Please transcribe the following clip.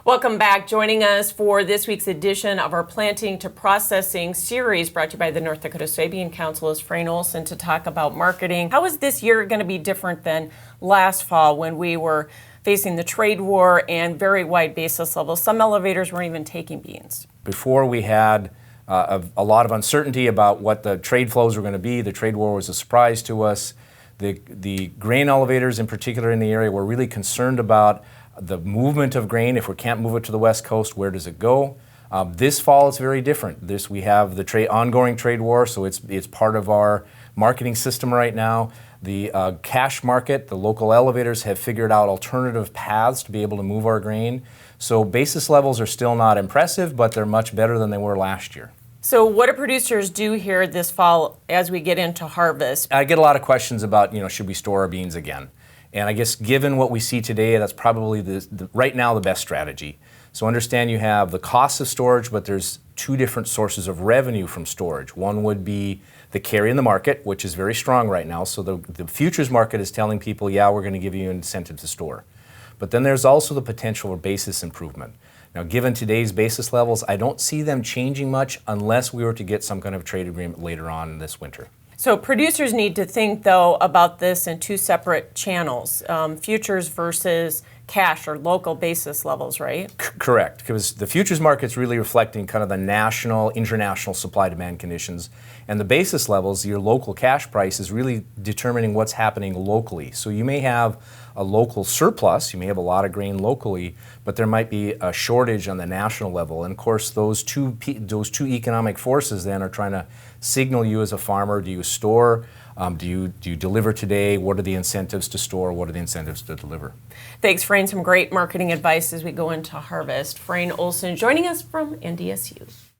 Welcome back. Joining us for this week's edition of our Planting to Processing series brought to you by the North Dakota Soybean Council is Frayne Olson to talk about marketing. How is this year going to be different than last fall when we were facing the trade war and very wide basis levels? Some elevators weren't even taking beans. Before we had a lot of uncertainty about what the trade flows were going to be. The trade war was a surprise to us. The grain elevators in particular in the area were really concerned about the movement of grain. If we can't move it to the West Coast, where does it go? This fall it's very different. We have the ongoing trade war, so it's part of our marketing system right now. The cash market, the local elevators have figured out alternative paths to be able to move our grain. So basis levels are still not impressive, but they're much better than they were last year. So what do producers do here this fall as we get into harvest? I get a lot of questions about, should we store our beans again? And I guess given what we see today, that's probably right now the best strategy. So understand you have the cost of storage, but there's two different sources of revenue from storage. One would be the carry in the market, which is very strong right now. So the futures market is telling people, yeah, we're going to give you an incentive to store. But then there's also the potential for basis improvement. Now, given today's basis levels, I don't see them changing much unless we were to get some kind of trade agreement later on this winter. So producers need to think, though, about this in two separate channels, futures versus cash or local basis levels, right? Correct, because the futures market's really reflecting kind of the national, international supply-demand conditions. And the basis levels, your local cash price, is really determining what's happening locally. So you may have a local surplus, you may have a lot of grain locally, but there might be a shortage on the national level. And of course, those two economic forces then are trying to signal you as a farmer. Do you store? Do you deliver today? What are the incentives to store? What are the incentives to deliver? Thanks, Frayne. Some great marketing advice as we go into harvest. Frayne Olson joining us from NDSU.